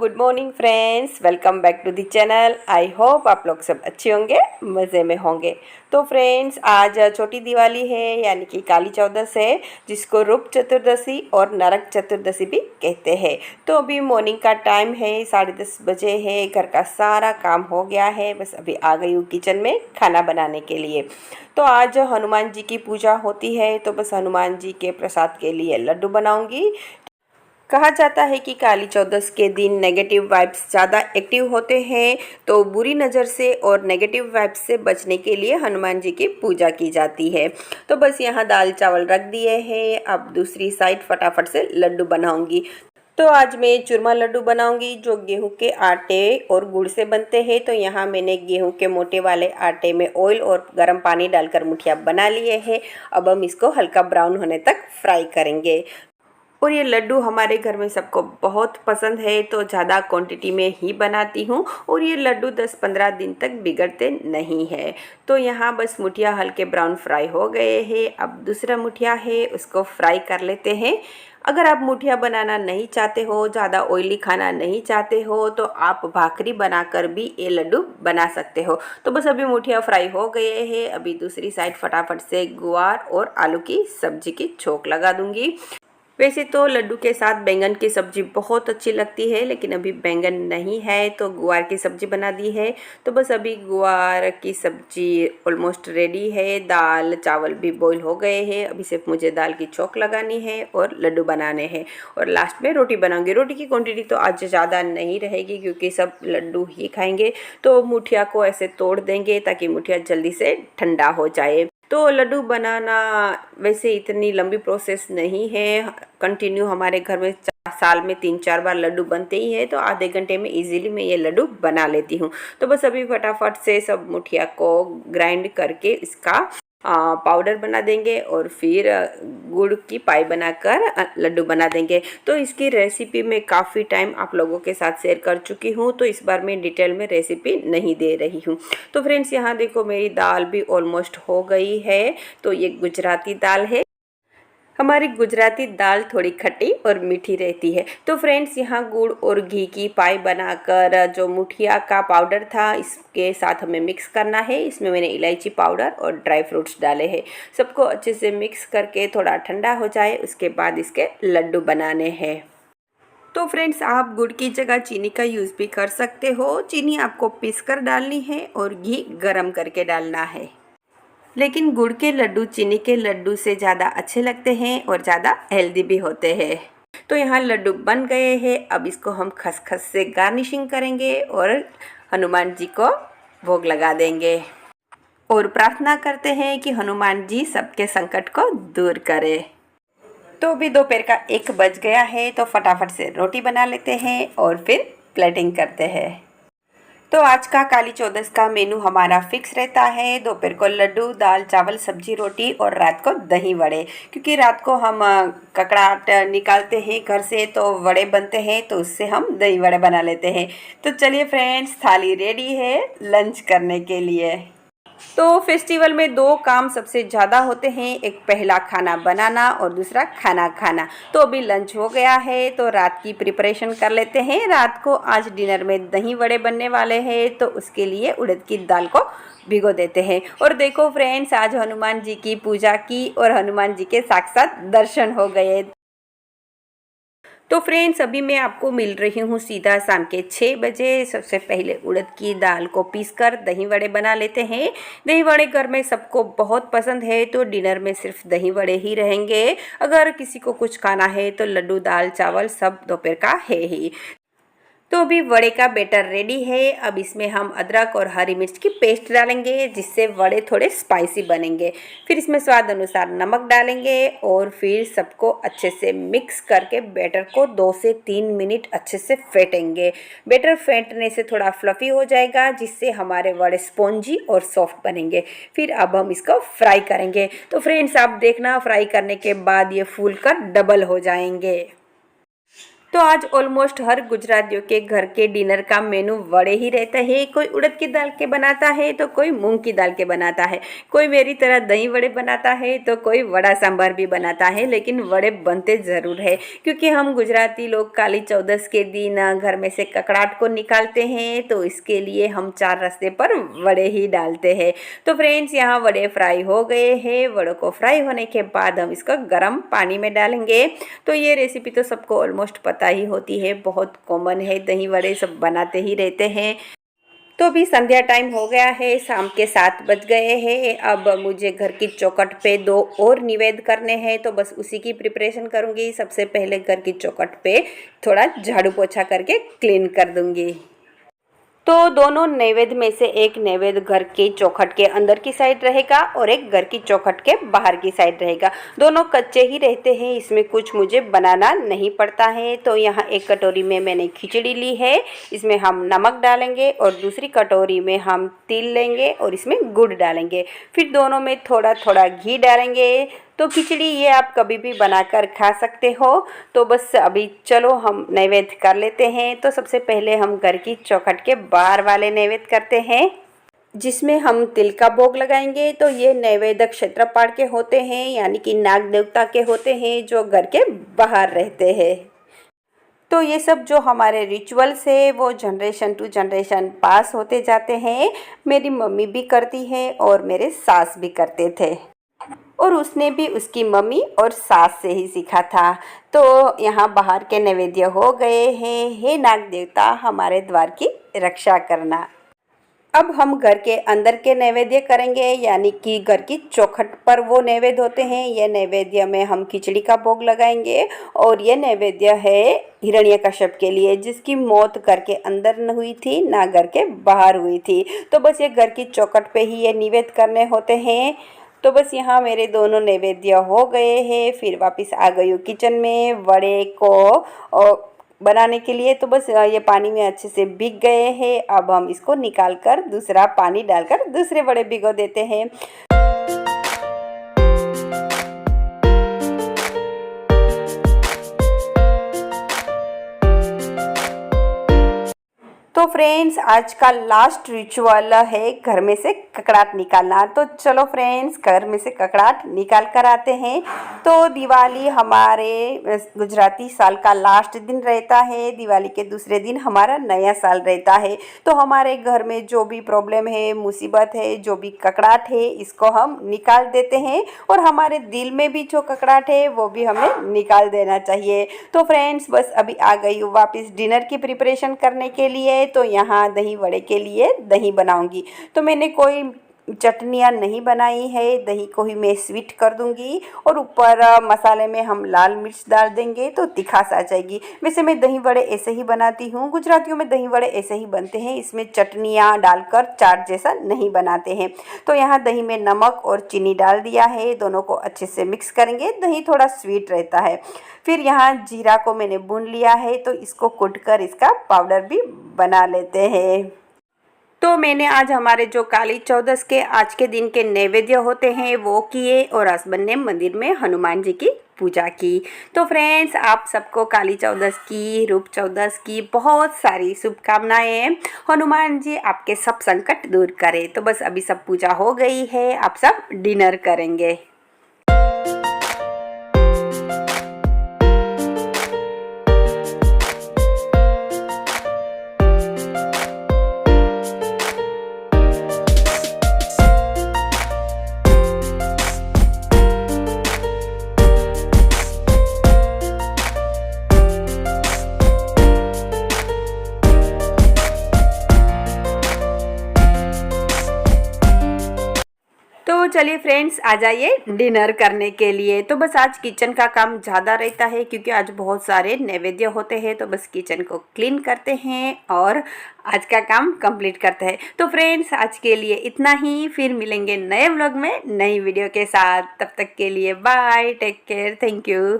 Good morning friends, welcome back to the channel. I hope आप लोग सब अच्छे होंगे, मज़े में होंगे। तो फ्रेंड्स, आज छोटी दिवाली है यानी कि काली चौदस है, जिसको रूप चतुर्दशी और नरक चतुर्दशी भी कहते हैं। तो अभी मॉर्निंग का टाइम है, 10:30 बजे है। घर का सारा काम हो गया है, बस अभी आ गई हूँ किचन में खाना बनाने के लिए। तो आज हनुमान जी की पूजा होती है, तो बस हनुमान जी के प्रसाद के लिए लड्डू बनाऊंगी। कहा जाता है कि काली चौदस के दिन नेगेटिव वाइब्स ज़्यादा एक्टिव होते हैं, तो बुरी नज़र से और नेगेटिव वाइब्स से बचने के लिए हनुमान जी की पूजा की जाती है। तो बस यहाँ दाल चावल रख दिए हैं, अब दूसरी साइड फटाफट से लड्डू बनाऊंगी। तो आज मैं चूरमा लड्डू बनाऊंगी जो गेहूं के आटे और गुड़ से बनते हैं। तो यहाँ मैंने गेहूं के मोटे वाले आटे में ऑयल और गर्म पानी डालकर मुठिया बना लिए हैं। अब हम इसको हल्का ब्राउन होने तक फ्राई करेंगे। और ये लड्डू हमारे घर में सबको बहुत पसंद है, तो ज़्यादा क्वांटिटी में ही बनाती हूँ। और ये लड्डू 10-15 दिन तक बिगड़ते नहीं है। तो यहाँ बस मुठिया हल्के ब्राउन फ्राई हो गए हैं। अब दूसरा मुठिया है, उसको फ्राई कर लेते हैं। अगर आप मुठिया बनाना नहीं चाहते हो, ज़्यादा ऑयली खाना नहीं चाहते हो, तो आप भाकरी बनाकर भी ये लड्डू बना सकते हो। तो बस अभी मुठिया फ्राई हो गए हैं। अभी दूसरी साइड फटाफट से गुआर और आलू की सब्जी की छोंक लगा दूंगी। वैसे तो लड्डू के साथ बैंगन की सब्ज़ी बहुत अच्छी लगती है, लेकिन अभी बैंगन नहीं है तो गुआर की सब्ज़ी बना दी है। तो बस अभी गुआर की सब्ज़ी ऑलमोस्ट रेडी है। दाल चावल भी बॉईल हो गए हैं। अभी सिर्फ मुझे दाल की चौक लगानी है और लड्डू बनाने हैं। और लास्ट में रोटी बनाऊंगी। रोटी की क्वांटिटी तो आज ज़्यादा नहीं रहेगी, क्योंकि सब लड्डू ही खाएंगे। तो मुठिया को ऐसे तोड़ देंगे ताकि मुठिया जल्दी से ठंडा हो जाए। तो लड्डू बनाना वैसे इतनी लंबी प्रोसेस नहीं है। कंटिन्यू हमारे घर में साल में 3-4 बार लड्डू बनते ही है, तो आधे घंटे में इजीली मैं ये लड्डू बना लेती हूँ। तो बस अभी फटाफट से सब मुठिया को ग्राइंड करके इसका पाउडर बना देंगे और फिर गुड़ की पाई बनाकर लड्डू बना देंगे। तो इसकी रेसिपी मैं काफ़ी टाइम आप लोगों के साथ शेयर कर चुकी हूँ, तो इस बार मैं डिटेल में रेसिपी नहीं दे रही हूँ। तो फ्रेंड्स, यहाँ देखो मेरी दाल भी ऑलमोस्ट हो गई है। तो ये गुजराती दाल है। हमारी गुजराती दाल थोड़ी खट्टी और मीठी रहती है। तो फ्रेंड्स, यहाँ गुड़ और घी की पाई बनाकर जो मुठिया का पाउडर था, इसके साथ हमें मिक्स करना है। इसमें मैंने इलायची पाउडर और ड्राई फ्रूट्स डाले हैं। सबको अच्छे से मिक्स करके थोड़ा ठंडा हो जाए, उसके बाद इसके लड्डू बनाने हैं। तो फ्रेंड्स, आप गुड़ की जगह चीनी का यूज़ भी कर सकते हो। चीनी आपको पीस कर डालनी है और घी गरम करके डालना है। लेकिन गुड़ के लड्डू चीनी के लड्डू से ज़्यादा अच्छे लगते हैं और ज़्यादा हेल्दी भी होते हैं। तो यहाँ लड्डू बन गए हैं। अब इसको हम खसखस से गार्निशिंग करेंगे और हनुमान जी को भोग लगा देंगे। और प्रार्थना करते हैं कि हनुमान जी सबके संकट को दूर करे। तो अभी दोपहर का 1 बज गया है, तो फटाफट से रोटी बना लेते हैं और फिर प्लेटिंग करते हैं। तो आज का काली चौदस का मेनू हमारा फिक्स रहता है। दोपहर को लड्डू, दाल चावल सब्जी रोटी और रात को दही वड़े, क्योंकि रात को हम ककड़ाहट निकालते हैं घर से, तो वड़े बनते हैं, तो उससे हम दही वड़े बना लेते हैं। तो चलिए फ्रेंड्स, थाली रेडी है लंच करने के लिए। तो फेस्टिवल में 2 काम सबसे ज़्यादा होते हैं, एक पहला खाना बनाना और दूसरा खाना खाना। तो अभी लंच हो गया है, तो रात की प्रिपरेशन कर लेते हैं। रात को आज डिनर में दही वड़े बनने वाले हैं, तो उसके लिए उड़द की दाल को भिगो देते हैं। और देखो फ्रेंड्स, आज हनुमान जी की पूजा की और हनुमान जी के साक्षात दर्शन हो गए। तो फ्रेंड्स, अभी मैं आपको मिल रही हूँ सीधा शाम के 6 बजे। सबसे पहले उड़द की दाल को पीसकर दही वड़े बना लेते हैं। दही वड़े घर में सबको बहुत पसंद है, तो डिनर में सिर्फ दही वड़े ही रहेंगे। अगर किसी को कुछ खाना है तो लड्डू दाल चावल सब दोपहर का है ही। तो अभी वड़े का बैटर रेडी है। अब इसमें हम अदरक और हरी मिर्च की पेस्ट डालेंगे, जिससे वड़े थोड़े स्पाइसी बनेंगे। फिर इसमें स्वाद अनुसार नमक डालेंगे और फिर सबको अच्छे से मिक्स करके बैटर को 2 से 3 मिनट अच्छे से फेंटेंगे। बैटर फेंटने से थोड़ा फ्लफी हो जाएगा, जिससे हमारे वड़े स्पॉन्जी और सॉफ्ट बनेंगे। फिर अब हम इसको फ्राई करेंगे। तो फ्रेंड्स, आप देखना, फ्राई करने के बाद ये फूल कर डबल हो जाएंगे। तो आज ऑलमोस्ट हर गुजरातियों के घर के डिनर का मेनू वड़े ही रहता है। कोई उड़द की दाल के बनाता है तो कोई मूंग की दाल के बनाता है, कोई मेरी तरह दही वड़े बनाता है तो कोई वड़ा सांभर भी बनाता है, लेकिन वड़े बनते ज़रूर है क्योंकि हम गुजराती लोग काली चौदस के दिन घर में से ककड़ाट को निकालते हैं, तो इसके लिए हम 4 रास्ते पर वड़े ही डालते हैं। तो फ्रेंड्स, यहाँ वड़े फ्राई हो गए हैं। वड़ों को फ्राई होने के बाद हम इसको गर्म पानी में डालेंगे। तो ये रेसिपी तो सबको ऑलमोस्ट पता ही होती है, बहुत कॉमन है, दही वड़े सब बनाते ही रहते हैं। तो अभी संध्या टाइम हो गया है, शाम के 7 बज गए हैं। अब मुझे घर की चौखट पे 2 और निवेद करने हैं, तो बस उसी की प्रिपरेशन करूँगी। सबसे पहले घर की चौखट पे थोड़ा झाड़ू पोछा करके क्लीन कर दूँगी। तो दोनों नैवेद्य में से एक नैवेद्य घर की चौखट के अंदर की साइड रहेगा और एक घर की चौखट के बाहर की साइड रहेगा। दोनों कच्चे ही रहते हैं, इसमें कुछ मुझे बनाना नहीं पड़ता है। तो यहाँ एक कटोरी में मैंने खिचड़ी ली है, इसमें हम नमक डालेंगे और दूसरी कटोरी में हम तिल लेंगे और इसमें गुड़ डालेंगे। फिर दोनों में थोड़ा थोड़ा घी डालेंगे। तो खिचड़ी ये आप कभी भी बनाकर खा सकते हो। तो बस अभी चलो हम नैवेद्य कर लेते हैं। तो सबसे पहले हम घर की चौखट के बाहर वाले नैवेद्य करते हैं, जिसमें हम तिल का भोग लगाएंगे। तो ये नैवेद्य क्षेत्रपाल के होते हैं, यानी कि नाग देवता के होते हैं जो घर के बाहर रहते हैं। तो ये सब जो हमारे रिचुअल्स है वो जनरेशन टू जनरेशन पास होते जाते हैं। मेरी मम्मी भी करती है और मेरे सास भी करते थे, और उसने भी उसकी मम्मी और सास से ही सीखा था। तो यहाँ बाहर के नैवेद्य हो गए हैं। हे नाग देवता, हमारे द्वार की रक्षा करना। अब हम घर के अंदर के नैवेद्य करेंगे, यानी कि घर की चौखट पर वो नैवेद्य होते हैं। ये नैवेद्य में हम खिचड़ी का भोग लगाएंगे, और ये नैवेद्य है हिरण्यकश्यप के लिए, जिसकी मौत घर के अंदर न हुई थी ना घर के बाहर हुई थी। तो बस ये घर की चौखट पे ही ये निवेद करने होते हैं। तो बस यहाँ मेरे दोनों नैवेद्य हो गए हैं। फिर वापस आ गई हूँ किचन में वड़े को बनाने के लिए। तो बस ये पानी में अच्छे से भीग गए हैं। अब हम इसको निकाल कर दूसरा पानी डालकर दूसरे वड़े भिगो देते हैं। तो फ्रेंड्स, आज का लास्ट रिचुअल है घर में से ककड़ाट निकालना। तो चलो फ्रेंड्स, घर में से ककड़ाट निकाल कर आते हैं। तो दिवाली हमारे गुजराती साल का लास्ट दिन रहता है। दिवाली के दूसरे दिन हमारा नया साल रहता है। तो हमारे घर में जो भी प्रॉब्लम है, मुसीबत है, जो भी ककड़ाट है, इसको हम निकाल देते हैं, और हमारे दिल में भी जो ककड़ाट है वो भी हमें निकाल देना चाहिए। तो फ्रेंड्स, बस अभी आ गई हूँ वापस डिनर की प्रिपरेशन करने के लिए। तो यहाँ दही वड़े के लिए दही बनाऊंगी। तो मैंने कोई चटनियाँ नहीं बनाई है, दही को ही मैं स्वीट कर दूंगी, और ऊपर मसाले में हम लाल मिर्च डाल देंगे तो तिखास आ जाएगी। वैसे मैं दही वड़े ऐसे ही बनाती हूँ, गुजरातियों में दही वड़े ऐसे ही बनते हैं, इसमें चटनियाँ डालकर चाट जैसा नहीं बनाते हैं। तो यहाँ दही में नमक और चीनी डाल दिया है, दोनों को अच्छे से मिक्स करेंगे। दही थोड़ा स्वीट रहता है। फिर यहाँ जीरा को मैंने भून लिया है, तो इसको कूटकर इसका पाउडर भी बना लेते हैं। तो मैंने आज हमारे जो काली चौदस के आज के दिन के नैवेद्य होते हैं वो किए, और हस्बैंड ने मंदिर में हनुमान जी की पूजा की। तो फ्रेंड्स, आप सबको काली चौदस की, रूप चौदस की बहुत सारी शुभकामनाएं। हनुमान जी आपके सब संकट दूर करें। तो बस अभी सब पूजा हो गई है, आप सब डिनर करेंगे। तो चलिए फ्रेंड्स, आ जाइए डिनर करने के लिए। तो बस आज किचन का काम ज़्यादा रहता है क्योंकि आज बहुत सारे नैवेद्य होते हैं। तो बस किचन को क्लीन करते हैं और आज का काम कंप्लीट करते हैं। तो फ्रेंड्स, आज के लिए इतना ही। फिर मिलेंगे नए व्लॉग में नई वीडियो के साथ। तब तक के लिए bye, take care, thank you.